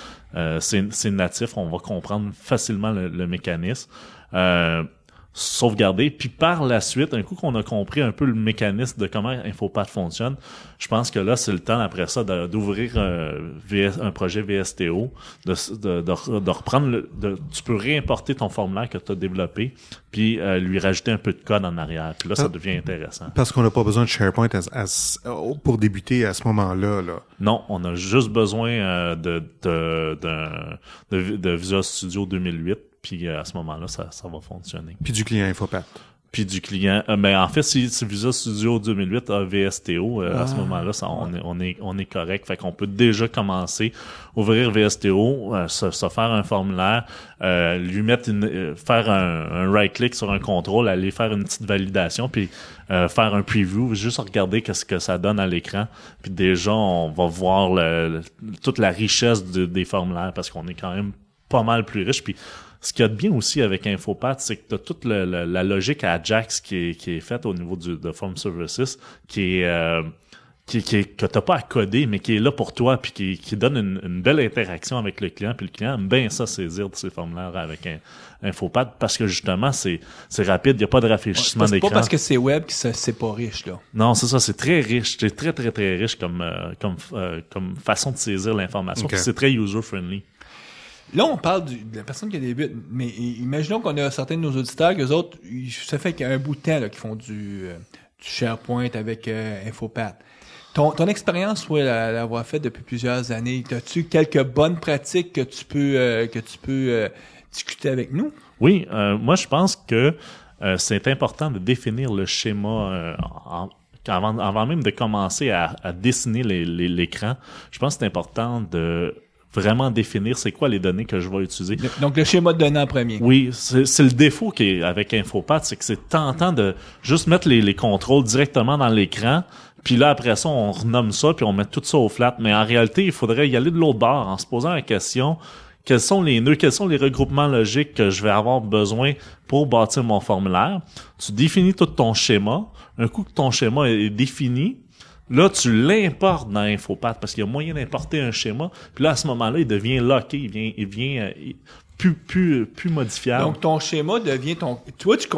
c'est natif, on va comprendre facilement le mécanisme. Sauvegarder, puis par la suite, un coup qu'on a compris un peu le mécanisme de comment InfoPath fonctionne, je pense que là, c'est le temps après ça d'ouvrir un projet VSTO, de reprendre tu peux réimporter ton formulaire que tu as développé, puis lui rajouter un peu de code en arrière, puis là, ça devient intéressant. Parce qu'on n'a pas besoin de SharePoint pour débuter à ce moment-là, là. Non, on a juste besoin de Visual Studio 2008, puis à ce moment-là, ça va fonctionner. Puis du client InfoPath. Puis du client, mais en fait, si Visual Studio 2008 a VSTO, à ce moment-là, on est correct. Fait qu'on peut déjà commencer, ouvrir VSTO, se faire un formulaire, lui mettre faire un right-click sur un contrôle, aller faire une petite validation, puis faire un preview, juste regarder qu'est-ce que ça donne à l'écran. Puis déjà, on va voir toute la richesse des formulaires, parce qu'on est quand même pas mal plus riche. Puis ce qu'il y a de bien aussi avec InfoPath, c'est que tu as toute la logique à Ajax qui est faite au niveau de Form Services, que t'as pas à coder, mais qui est là pour toi, puis qui donne une belle interaction avec le client, puis le client aime bien ça, saisir de ces formulaires avec InfoPath, parce que justement, c'est rapide, il n'y a pas de rafraîchissement d'écran. C'est pas parce que c'est web que c'est pas riche, là. Non, c'est ça, c'est très riche, c'est très, très, très riche comme façon de saisir l'information, puis c'est très user-friendly. Là, on parle de la personne qui débute, mais imaginons qu'on a certains de nos auditeurs, qu'eux autres, ça fait qu'il y a un bout de temps là, qu'ils font du SharePoint avec InfoPath. Ton expérience, ouais, l'avoir fait depuis plusieurs années, as-tu quelques bonnes pratiques que tu peux discuter avec nous? Oui, moi je pense que c'est important de définir le schéma avant même de commencer à dessiner l'écran. Je pense que c'est important de vraiment définir c'est quoi les données que je vais utiliser. Donc, le schéma de données en premier. Oui, c'est le défaut qui est avec InfoPath, c'est que c'est tentant de juste mettre les contrôles directement dans l'écran, puis là, après ça, on renomme ça, puis on met tout ça au flat. Mais en réalité, il faudrait y aller de l'autre bord en se posant la question, quels sont les nœuds, quels sont les regroupements logiques que je vais avoir besoin pour bâtir mon formulaire. Tu définis tout ton schéma. Un coup que ton schéma est défini, Là, tu l'importes dans Infopath parce qu'il y a moyen d'importer un schéma. Puis là, à ce moment-là, il devient locké, il devient plus modifiable. Donc, ton schéma devient toi, tu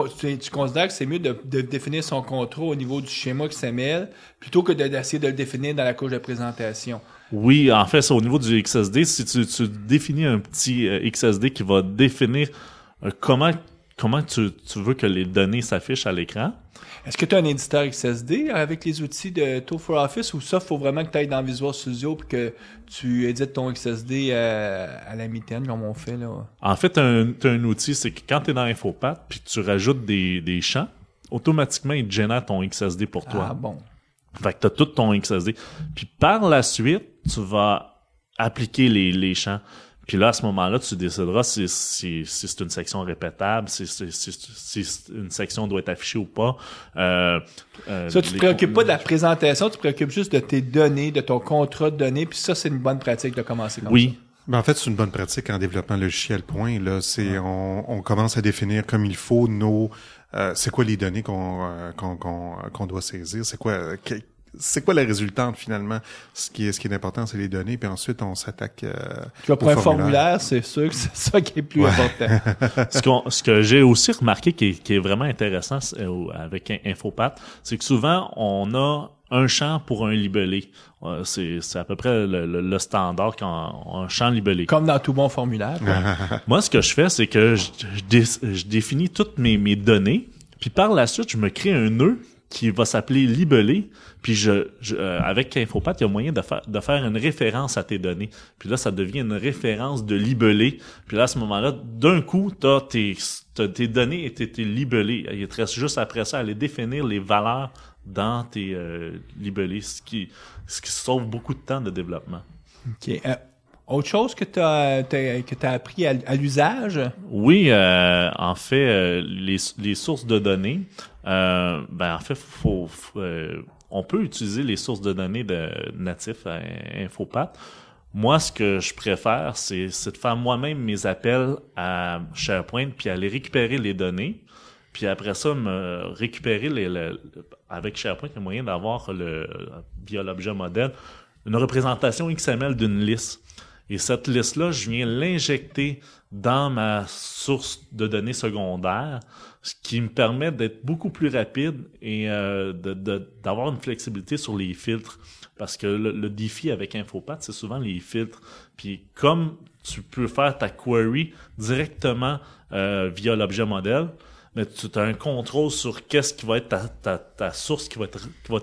considères que c'est mieux de définir son contrat au niveau du schéma XML plutôt que d'essayer de le définir dans la couche de présentation. Oui, en fait, c'est au niveau du XSD. Si tu définis un petit XSD qui va définir comment tu veux que les données s'affichent à l'écran. Est-ce que tu as un éditeur XSD avec les outils de Tool4Office ou ça, faut vraiment que tu ailles dans Visual Studio et que tu édites ton XSD à la mitaine comme on fait là? En fait, t'as un outil, c'est que quand tu es dans Infopath puis tu rajoutes des champs, automatiquement, il te génère ton XSD pour toi. Ah bon. Fait que tu as tout ton XSD. Puis par la suite, tu vas appliquer les champs. Puis là, à ce moment-là, tu décideras si c'est une section répétable, si une section doit être affichée ou pas. Ça, tu te préoccupes pas de la présentation, tu te préoccupes juste de tes données, de ton contrat de données, puis ça, c'est une bonne pratique de commencer comme ça. Oui. Ben, en fait, c'est une bonne pratique en développement logiciel. Point. Là, c'est on commence à définir comme il faut nos c'est quoi les données qu'on doit saisir, c'est quoi la résultante finalement. Ce qui est important, c'est les données, puis ensuite on s'attaque pour un formulaire, c'est sûr que c'est ça qui est plus important. Ce que j'ai aussi remarqué qui est vraiment intéressant avec Infopath, c'est que souvent on a un champ pour un libellé. C'est à peu près le standard quand un champ libellé. Comme dans tout bon formulaire. Moi, ce que je fais, c'est que je définis toutes mes données, puis par la suite, je me crée un nœud qui va s'appeler libellé, puis avec Infopath, il y a moyen de faire une référence à tes données. Puis là, ça devient une référence de libellé. Puis là, à ce moment-là, d'un coup, t'as tes données et tes libellés. Il te reste juste après ça à aller définir les valeurs dans tes libellés, ce qui sauve beaucoup de temps de développement. OK. Autre chose que t'as appris à l'usage? Oui, en fait, les sources de données, en fait, on peut utiliser les sources de données natifs à Infopath. Moi, ce que je préfère, c'est de faire moi-même mes appels à SharePoint puis aller récupérer les données. Puis après ça, me récupérer avec SharePoint, il y a moyen d'avoir via l'objet modèle, une représentation XML d'une liste. Et cette liste-là, je viens l'injecter dans ma source de données secondaire, ce qui me permet d'être beaucoup plus rapide et d'avoir une flexibilité sur les filtres. Parce que le défi avec Infopath, c'est souvent les filtres. Puis comme tu peux faire ta query directement via l'objet modèle, mais tu as un contrôle sur qu'est-ce qui va être ta source qui va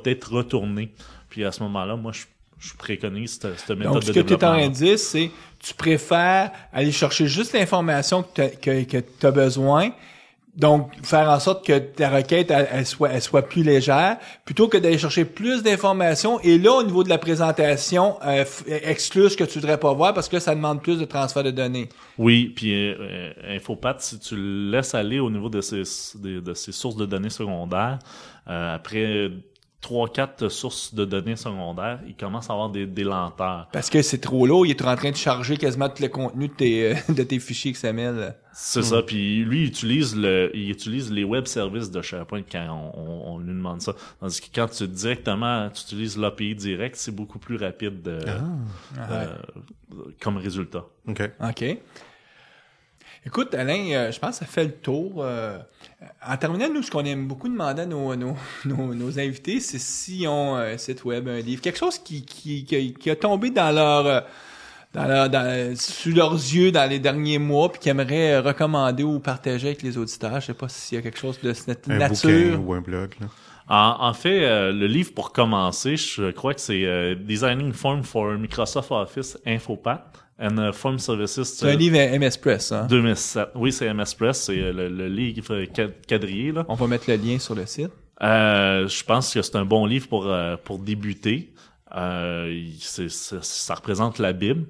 être retournée. Puis à ce moment-là, moi, je préconise cette méthode de développement. Donc, ce que tu es en train de dire, c'est tu préfères aller chercher juste l'information que tu as besoin, donc faire en sorte que ta requête elle soit plus légère, plutôt que d'aller chercher plus d'informations et là, au niveau de la présentation, exclure ce que tu voudrais pas voir parce que ça demande plus de transfert de données. Oui, puis Infopath, si tu le laisses aller au niveau de ces sources de données secondaires, après 3-4 sources de données secondaires, il commence à avoir des lenteurs. Parce que c'est trop lourd, il est en train de charger quasiment tout le contenu de tes fichiers XML. C'est ça, puis lui, il utilise les web services de SharePoint quand on lui demande ça. Tandis que quand tu utilises l'API direct, c'est beaucoup plus rapide comme résultat. OK. Écoute, Alain, je pense que ça fait le tour. En terminant, nous, ce qu'on aime beaucoup demander à nos invités, c'est s'ils ont un site web, un livre, quelque chose qui a tombé sous leurs yeux dans les derniers mois, puis qu'ils aimeraient recommander ou partager avec les auditeurs. Je sais pas s'il y a quelque chose de cette nature. Un bouquin ou un blog, là. En fait, le livre pour commencer, je crois que c'est Designing Form for Microsoft Office Infopath and Form Services. C'est un livre MS Press, hein? 2007. Oui, c'est MS Press. C'est le livre quadrillé, là. On va mettre le lien sur le site. Je pense que c'est un bon livre pour débuter. Ça représente la Bible.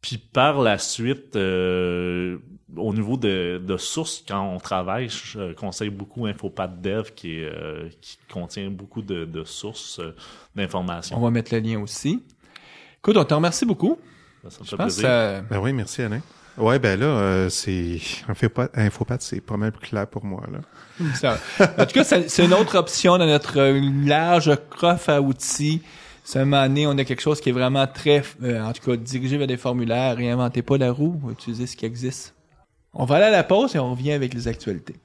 Puis par la suite, au niveau de sources, quand on travaille, je conseille beaucoup Infopath Dev qui contient beaucoup de sources d'informations. On va mettre le lien aussi. Écoute, on te remercie beaucoup. Ça me fait plaisir. Ben oui, merci Alain. Ouais, ben là, c'est Infopat, c'est pas mal plus clair pour moi, là. En tout cas, c'est une autre option dans notre large coffre à outils. C'est un moment donné, on a quelque chose qui est vraiment très, en tout cas, dirigé vers des formulaires. Réinventez pas la roue, utilisez ce qui existe. On va aller à la pause et on revient avec les actualités.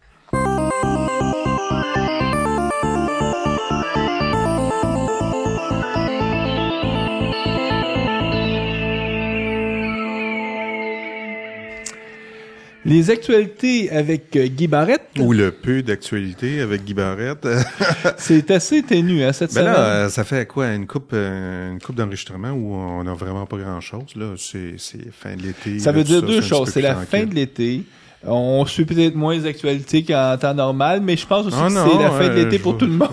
Les actualités avec Guy Barrette. Ou le peu d'actualités avec Guy Barrette. C'est assez ténu, hein, cette semaine. Là, ça fait quoi? Une coupe d'enregistrement où on a vraiment pas grand-chose, là. C'est fin de l'été. Ça veut dire deux choses. C'est la fin de l'été. On suit peut-être moins les actualités qu'en temps normal, mais je pense aussi que c'est la fin de l'été pour tout le monde.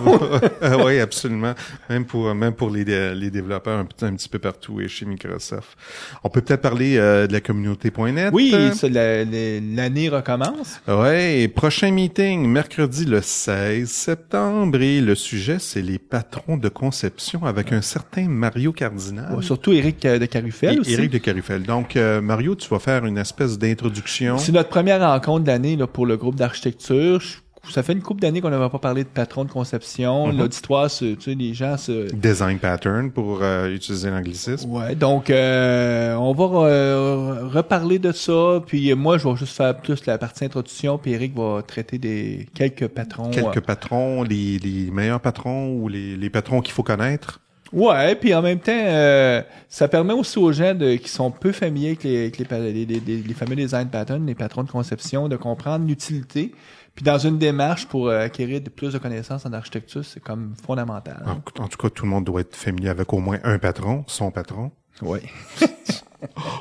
Oui, absolument. Même pour les développeurs un petit peu partout et chez Microsoft. On peut peut-être parler de la communauté.net. Oui, l'année recommence. Oui, prochain meeting, mercredi le 16 septembre. Et le sujet, c'est les patrons de conception avec un certain Mario Cardinal. Ouais, surtout Éric de Carufel aussi. Éric de Carufel. Donc, Mario, tu vas faire une espèce d'introduction. C'est notre première rencontre de l'année là, pour le groupe d'architecture. Ça fait une couple d'années qu'on n'avait pas parlé de patron de conception. L'auditoire, tu sais, les gens se... Design pattern pour utiliser l'anglicisme. Ouais, donc on va reparler de ça. Puis moi, je vais juste faire plus la partie introduction. Puis Eric va traiter des quelques patrons. Quelques patrons, les meilleurs patrons ou les patrons qu'il faut connaître. Ouais, puis en même temps, ça permet aussi aux gens qui sont peu familiers avec les fameux design patterns, les patrons de conception, de comprendre l'utilité. Puis dans une démarche pour acquérir plus de connaissances en architecture, c'est comme fondamental. Hein? En tout cas, tout le monde doit être familier avec au moins un patron, son patron. Oui.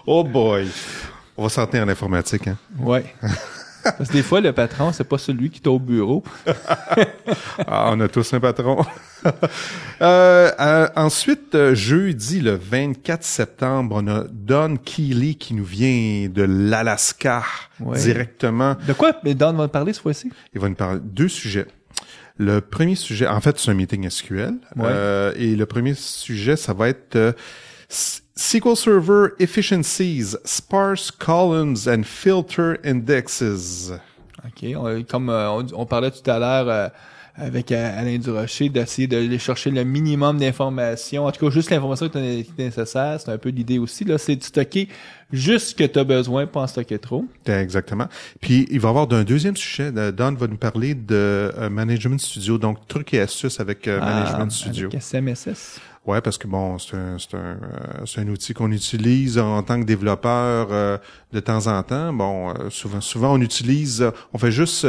Oh boy! On va s'en tenir en informatique, hein? Ouais. Parce que des fois, le patron, c'est pas celui qui est au bureau. On a tous un patron. Ensuite, jeudi, le 24 septembre, on a Don Keeley qui nous vient de l'Alaska directement. De quoi Don va nous parler cette fois-ci? Il va nous parler de deux sujets. Le premier sujet, en fait, c'est un meeting SQL. Et le premier sujet, ça va être SQL Server Efficiencies, Sparse Columns and Filter Indexes. OK. Comme on parlait tout à l'heure avec Alain Durocher, d'essayer d'aller chercher le minimum d'informations. En tout cas, juste l'information qui est nécessaire. C'est un peu l'idée aussi. Là, c'est de stocker juste ce que tu as besoin, pas en stocker trop. Exactement. Puis, il va y avoir un deuxième sujet. Don va nous parler de Management Studio. Donc, trucs et astuces avec Management Studio. Avec SMSS. Ouais, parce que bon, c'est un outil qu'on utilise en tant que développeur de temps en temps. Bon, souvent on utilise, on fait juste,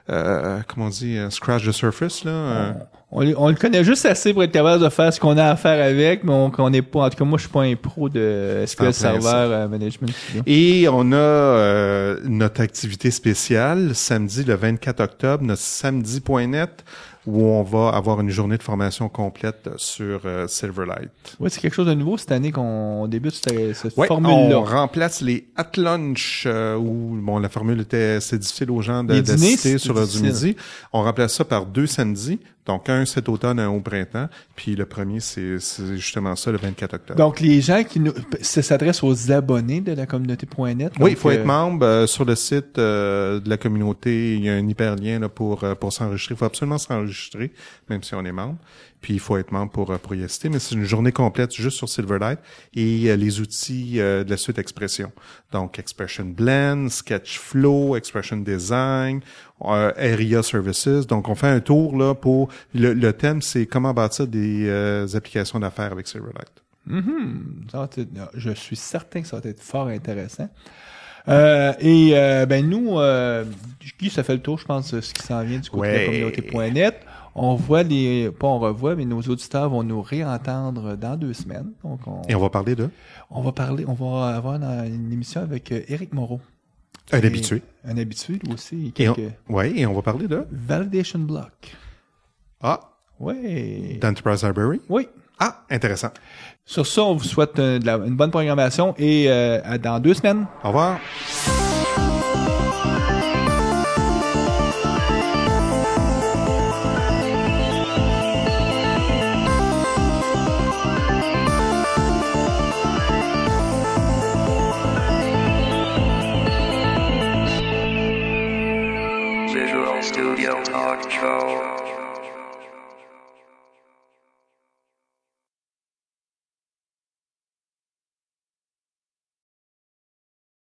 comment on dit, scratch the surface là. On le connaît juste assez pour être capable de faire ce qu'on a à faire avec, mais on n'est pas. En tout cas, moi, je suis pas un pro de SQL Server Management Studio. Et on a notre activité spéciale samedi le 24 octobre, notre samedi.net. Où on va avoir une journée de formation complète sur Silverlight. Oui, c'est quelque chose de nouveau cette année qu'on débute cette formule-là. formule-là. On remplace les at lunch où bon la formule c'est difficile aux gens d'assister sur l'heure du midi. On remplace ça par 2 samedis. Donc, un cet automne, un au printemps. Puis le premier, c'est justement ça, le 24 octobre. Donc, les gens qui ça s'adresse aux abonnés de la communauté.net. Oui, il faut être membre. Sur le site de la communauté, il y a un hyperlien là, pour s'enregistrer. Il faut absolument s'enregistrer, même si on est membre. Puis il faut être membre pour y assister. Mais c'est une journée complète juste sur Silverlight et les outils de la suite Expression. Donc, Expression Blend, Sketchflow, Expression Design, Area Services. Donc, on fait un tour là pour le thème, c'est comment bâtir des applications d'affaires avec Silverlight. Je suis certain que ça va être fort intéressant. Nous, Guy, ça fait le tour, je pense, ce qui s'en vient du côté de la communauté.net. On voit mais nos auditeurs vont nous réentendre dans 2 semaines. Donc et on va parler de? On va avoir une émission avec Éric Moreau. Un habitué. Un habitué, lui aussi. Et on va parler de? Validation Block. Ah. Oui. D'Enterprise Library? Oui. Ah, intéressant. Sur ça, on vous souhaite une bonne programmation et dans 2 semaines. Au revoir. Studio Talk Show.